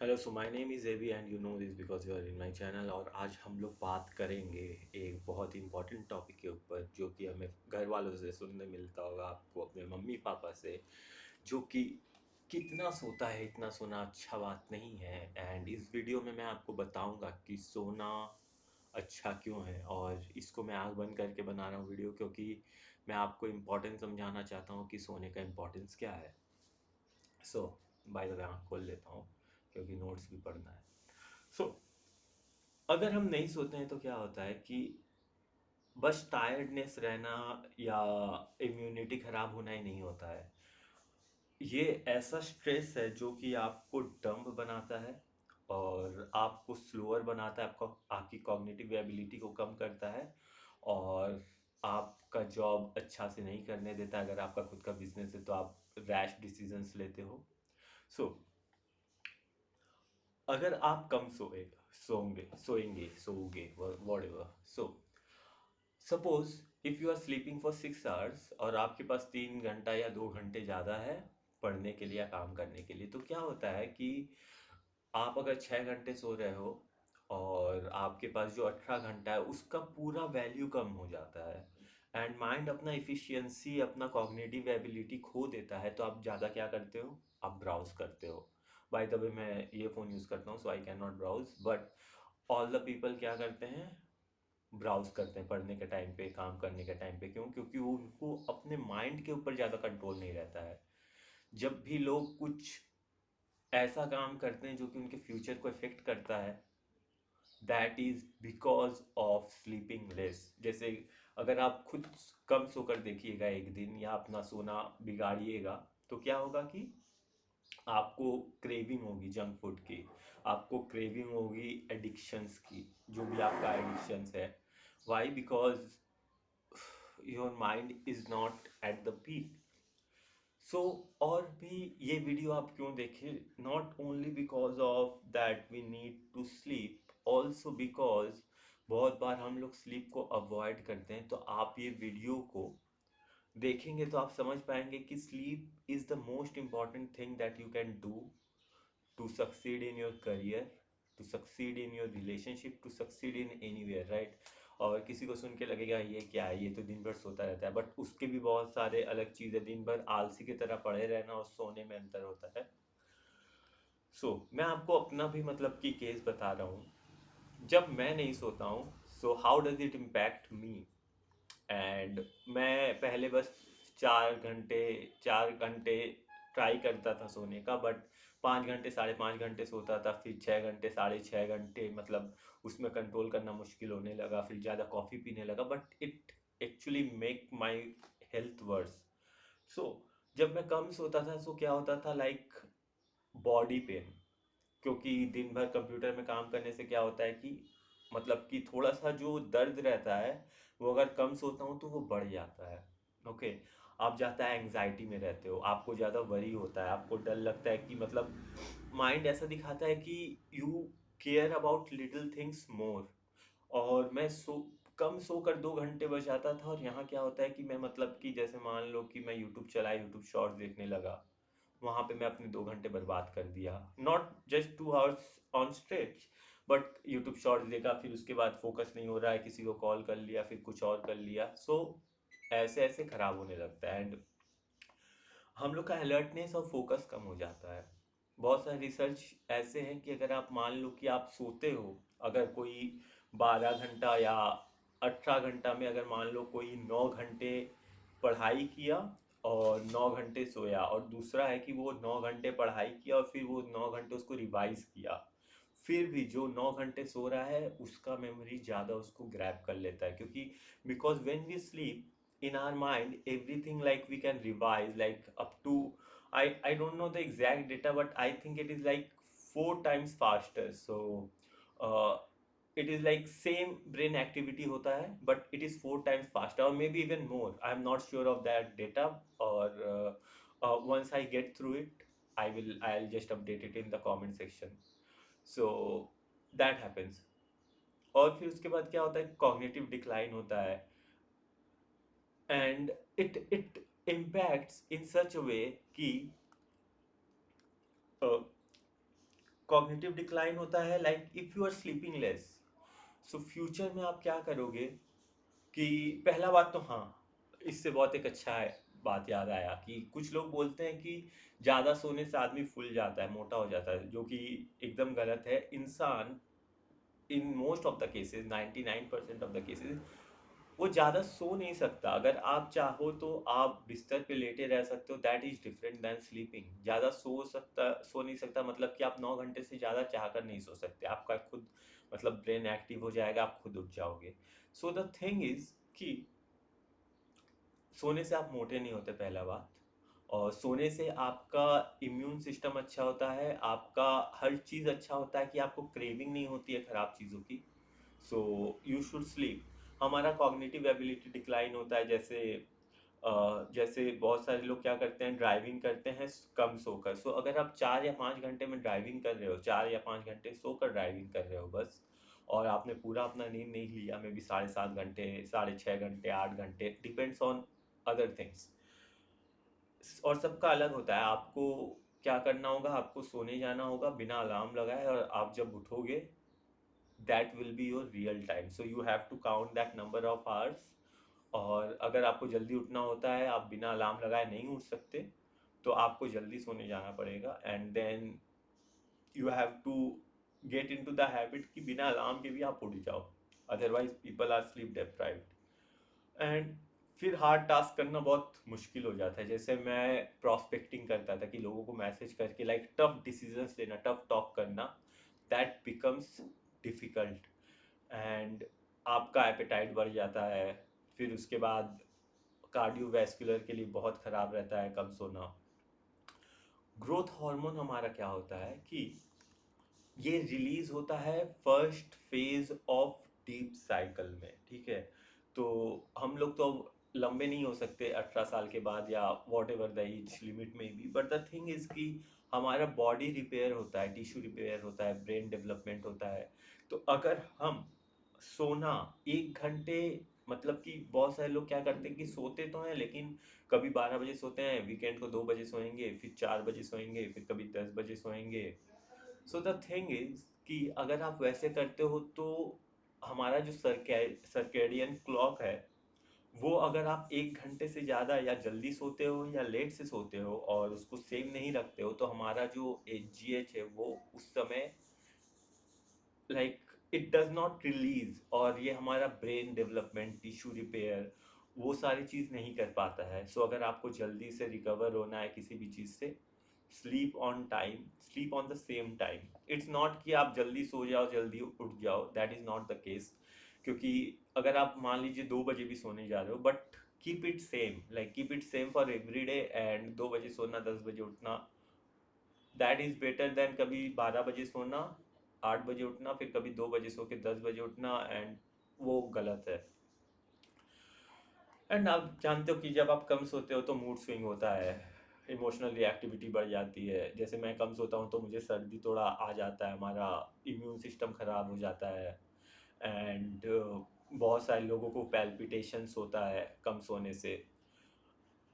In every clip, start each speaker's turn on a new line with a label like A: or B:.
A: Hello so my name is Avi and you know this because you are in my channel. और आज हम लोग बात करेंगे एक बहुत ही इम्पोर्टेंट टॉपिक के ऊपर जो कि हमें घर वालों से सुनने मिलता होगा, आपको अपने मम्मी पापा से, जो कि कितना सोता है, इतना सोना अच्छा बात नहीं है। एंड इस वीडियो में मैं आपको बताऊंगा कि सोना अच्छा क्यों है, और इसको मैं आँख बंद करके बना रहा हूँ वीडियो क्योंकि मैं आपको इम्पोर्टेंस समझाना चाहता हूँ कि सोने का इम्पोर्टेंस क्या है। सो बाय द वे आँख खोल लेता हूँ क्योंकि नोट्स भी पढ़ना है। सो अगर हम नहीं सोते हैं तो क्या होता है कि बस टायर्डनेस रहना या इम्यूनिटी खराब होना ही नहीं होता है। ये ऐसा स्ट्रेस है जो कि आपको डम्ब बनाता है और आपको स्लोअर बनाता है, आपको आपकी कॉग्निटिव एबिलिटी को कम करता है, और आपका जॉब अच्छा से नहीं करने देता। अगर आपका खुद का बिजनेस है तो आप रैश डिसीजंस लेते हो। सो अगर आप कम सोओगे whatever. So suppose if you are sleeping for 6 hours और आपके पास 3 घंटा या 2 घंटे ज़्यादा है पढ़ने के लिए या काम करने के लिए, तो क्या होता है कि आप अगर 6 घंटे सो रहे हो और आपके पास जो 18 घंटा है उसका पूरा वैल्यू कम हो जाता है। एंड माइंड अपना इफिशियंसी, अपना कॉग्निटिव एबिलिटी खो देता है, तो आप ज़्यादा क्या करते हो, आप ब्राउज करते हो। बाय द वे मैं ये फ़ोन यूज़ करता हूँ so I can not browse, but all the people क्या करते हैं, ब्राउज करते हैं पढ़ने के टाइम पे, काम करने के टाइम पे। क्यों? क्योंकि वो उनको अपने माइंड के ऊपर ज़्यादा कंट्रोल नहीं रहता है। जब भी लोग कुछ ऐसा काम करते हैं जो कि उनके फ्यूचर को इफेक्ट करता है, that is because of sleeping less. जैसे अगर आप खुद कम सोकर देखिएगा एक दिन या अपना सोना बिगाड़िएगा, तो क्या होगा कि आपको क्रेविंग होगी जंक फूड की, आपको क्रेविंग होगी एडिक्शंस की, जो भी आपका एडिक्शंस है। Why? Because your mind is not at the peak. So और भी ये वीडियो आप क्यों देखें, not only because of that we need to sleep, also because बहुत बार हम लोग स्लीप को अवॉइड करते हैं। तो आप ये वीडियो को देखेंगे तो आप समझ पाएंगे कि sleep is the most important thing that you can do to succeed in your career, to succeed in your relationship, to succeed in anywhere, right? और किसी को सुन के लगेगा ये क्या है, ये तो दिन भर सोता रहता है, बट उसके भी बहुत सारे अलग चीज़ें, दिन भर आलसी की तरह पड़े रहना और सोने में अंतर होता है। मैं आपको अपना भी मतलब कि केस बता रहा हूँ। जब मैं नहीं सोता हूँ, so how does it impact me. And मैं पहले बस 4 घंटे 4 घंटे ट्राई करता था सोने का, बट 5 घंटे 5.5 घंटे सोता था, फिर 6 घंटे 6.5 घंटे, मतलब उसमें कंट्रोल करना मुश्किल होने लगा, फिर ज़्यादा कॉफ़ी पीने लगा, but it actually make my health worse. So जब मैं कम सोता था तो क्या होता था, लाइक बॉडी पेन। क्योंकि दिन भर कंप्यूटर में काम करने से क्या होता है कि मतलब कि थोड़ा सा जो दर्द रहता है वो अगर कम सोता हूँ तो वो बढ़ जाता है। ओके। आप ज़्यादा एंग्जाइटी में रहते हो, आपको ज़्यादा वरी होता है, आपको डर लगता है कि मतलब माइंड ऐसा दिखाता है कि you care about little things more. और मैं कम सोकर 2 घंटे बच जाता था, और यहाँ क्या होता है कि मैं मतलब कि जैसे मान लो कि मैं यूट्यूब चलाया, यूट्यूब शॉर्ट्स देखने लगा, वहां पे मैं अपने 2 घंटे बर्बाद कर दिया। Not just 2 hours on stretch, but YouTube shorts देखा, फिर उसके बाद फोकस नहीं हो रहा है, किसी को कॉल कर लिया, फिर कुछ और कर लिया। ऐसे ऐसे खराब होने लगता है, एंड हम लोग का अलर्टनेस और फोकस कम हो जाता है। बहुत सारे रिसर्च ऐसे हैं कि अगर आप मान लो कि आप सोते हो, अगर कोई 12 घंटा या 18 घंटा में अगर मान लो कोई 9 घंटे पढ़ाई किया और 9 घंटे सोया, और दूसरा है कि वो 9 घंटे पढ़ाई किया और फिर वो 9 घंटे उसको रिवाइज किया, फिर भी जो 9 घंटे सो रहा है उसका मेमोरी ज़्यादा उसको ग्रैब कर लेता है। क्योंकि because when we sleep, in our mind everything, like we can revise like up to, I don't know the exact data, but I think it is like 4 times faster. Uh, it is like same brain activity hota hai, but it is 4 times faster, or maybe even more. I am not sure of that data, or once I get through it, I'll just update it in the comment section. So that happens. और फिर उसके बाद क्या होता है, cognitive decline होता है, and it impacts in such a way कि uh, कॉग्निटिव डिक्लाइन होता है like if you are sleeping less, so future में आप क्या करोगे कि पहला बात तो हाँ, इससे बहुत एक अच्छा है, बात याद आया कि कुछ लोग बोलते हैं कि ज़्यादा सोने से आदमी फूल जाता है, मोटा हो जाता है, जो कि एकदम गलत है। इंसान in most of the cases, 99% of the cases, वो ज़्यादा सो नहीं सकता। अगर आप चाहो तो आप बिस्तर पे लेटे रह सकते हो, that is different than sleeping. ज़्यादा सो नहीं सकता मतलब कि आप 9 घंटे से ज़्यादा चाह कर नहीं सो सकते, आपका खुद मतलब ब्रेन एक्टिव हो जाएगा, आप खुद उठ जाओगे। सो द थिंग इज कि सोने से आप मोटे नहीं होते, पहला बात। और सोने से आपका इम्यून सिस्टम अच्छा होता है, आपका हर चीज़ अच्छा होता है कि आपको क्रेविंग नहीं होती है ख़राब चीज़ों की। So you should sleep. हमारा कॉग्निटिव एबिलिटी डिक्लाइन होता है, जैसे बहुत सारे लोग क्या करते हैं, ड्राइविंग करते हैं कम सोकर। सो अगर आप 4 या 5 घंटे में ड्राइविंग कर रहे हो, 4 या 5 घंटे सोकर ड्राइविंग कर रहे हो बस, और आपने पूरा अपना नींद नहीं लिया, मे बी 7.5 घंटे, 6.5 घंटे, 8 घंटे, डिपेंड्स ऑन अदर थिंग्स, और सबका अलग होता है। आपको क्या करना होगा, आपको सोने जाना होगा बिना अलार्म लगाए, और आप जब उठोगे that will be your real time, so you have to count that number of hours. और अगर आपको जल्दी उठना होता है, आप बिना अलार्म लगाए नहीं उठ सकते, तो आपको जल्दी सोने जाना पड़ेगा, and then you have to get in to the habit कि बिना अलार्म के भी आप उठ जाओ, otherwise people are sleep deprived. And फिर हार्ड टास्क करना बहुत मुश्किल हो जाता है। जैसे मैं प्रॉस्पेक्टिंग करता था कि लोगों को मैसेज करके लाइक टफ डिसीजंस लेना, टफ टॉक करना, दैट बिकम्स डिफिकल्ट, एंड आपका एपेटाइट बढ़ जाता है। फिर उसके बाद कार्डियोवैस्कुलर के लिए बहुत ख़राब रहता है कम सोना। ग्रोथ हार्मोन हमारा क्या होता है कि ये रिलीज होता है first phase of deep cycle में, ठीक है। तो हम लोग तो अब लंबे नहीं हो सकते 18 साल के बाद, या what ever the age limit में भी, बट द थिंग इज कि हमारा बॉडी रिपेयर होता है, टिश्यू रिपेयर होता है, ब्रेन डेवलपमेंट होता है। तो अगर हम सोना 1 घंटे, मतलब कि बहुत सारे लोग क्या करते हैं कि सोते तो हैं लेकिन कभी 12 बजे सोते हैं, वीकेंड को 2 बजे सोएंगे, फिर 4 बजे सोएंगे, फिर कभी 10 बजे सोएंगे। सो द थिंग इज कि अगर आप वैसे करते हो तो हमारा जो सर्केडियन क्लॉक है, वो अगर आप 1 घंटे से ज़्यादा या जल्दी सोते हो या लेट से सोते हो और उसको सेम नहीं रखते हो, तो हमारा जो जीएच है वो उस समय like it does not release, और ये हमारा ब्रेन डेवलपमेंट, टिश्यू रिपेयर, वो सारी चीज़ नहीं कर पाता है। सो अगर आपको जल्दी से रिकवर होना है किसी भी चीज़ से, sleep on time, sleep on the same time. It's not कि आप जल्दी सो जाओ जल्दी उठ जाओ, that is not the case. क्योंकि अगर आप मान लीजिए 2 बजे भी सोने जा रहे हो, but keep it same, like keep it same for every day, and 2 बजे सोना, 10 बजे उठना, दैट इज बेटर देन कभी 12 बजे सोना, 8 बजे उठना, फिर कभी 2 बजे सो के 10 बजे उठना, एंड वो गलत है। एंड आप जानते हो कि जब आप कम सोते हो तो मूड स्विंग होता है, इमोशनल रिएक्टिविटी बढ़ जाती है। जैसे मैं कम सोता हूँ तो मुझे सर्दी थोड़ा आ जाता है, हमारा इम्यून सिस्टम खराब हो जाता है, एंड बहुत सारे लोगों को पैल्पिटेशंस होता है कम सोने से।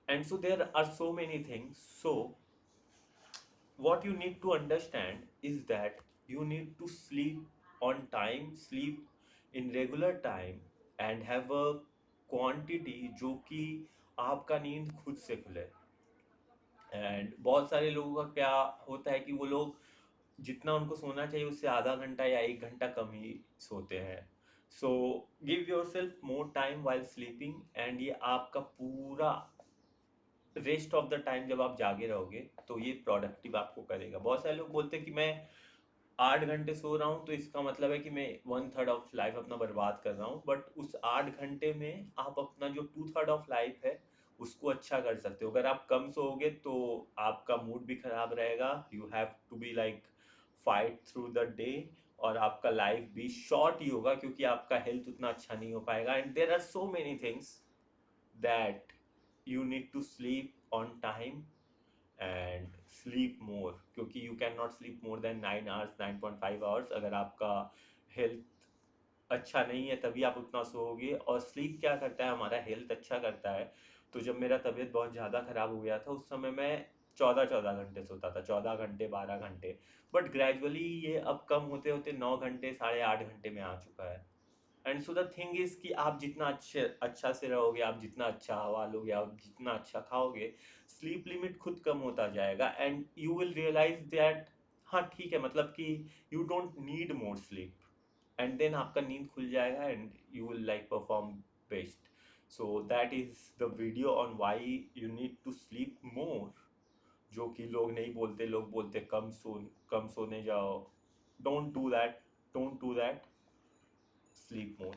A: And so there are so many things. So what you need to understand is that you need to sleep on time, sleep in regular time, and have a quantity जो कि आपका नींद खुद से खुले। एंड बहुत सारे लोगों का क्या होता है कि वो लोग जितना उनको सोना चाहिए उससे आधा घंटा या 1 घंटा कम ही सोते हैं। So give your self more time while sleeping, and ये आपका पूरा रेस्ट ऑफ द टाइम जब आप जागे रहोगे तो ये प्रोडक्टिव आपको करेगा। बहुत सारे लोग बोलते हैं कि मैं 8 घंटे सो रहा हूँ तो इसका मतलब है कि मैं 1/3 ऑफ लाइफ अपना बर्बाद कर रहा हूँ, बट उस 8 घंटे में आप अपना जो 2/3 ऑफ लाइफ है उसको अच्छा कर सकते हो। अगर आप कम सोओगे तो आपका मूड भी खराब रहेगा, you have to be like fight through the day, और आपका लाइफ भी शॉर्ट ही होगा क्योंकि आपका हेल्थ उतना अच्छा नहीं हो पाएगा। And there are so many things that you need to sleep on time and sleep more, क्योंकि you cannot sleep more than 9 hours, 9.5 hours। अगर आपका हेल्थ अच्छा नहीं है तभी आप उतना सोओगे। और स्लीप क्या करता है, हमारा हेल्थ अच्छा करता है। तो जब मेरा तबीयत बहुत ज़्यादा ख़राब हो गया था उस समय मैं चौदह चौदह घंटे सोता था, 14 घंटे 12 घंटे। बट ग्रेजुअली ये अब कम होते होते 9 घंटे 8.5 घंटे में आ चुका है। And so the thing is कि आप जितना अच्छा से रहोगे, आप जितना अच्छा हवा लोगे, आप जितना अच्छा खाओगे, स्लीप लिमिट खुद कम होता जाएगा and you will realize that हाँ ठीक है, मतलब कि you don't need more sleep. And then आपका नींद खुल जाएगा and you will like perform best. So that is the video on why you need to sleep more. जो कि लोग नहीं बोलते, लोग बोलते कम सोने जाओ। Don't do that, don't do that, sleep more.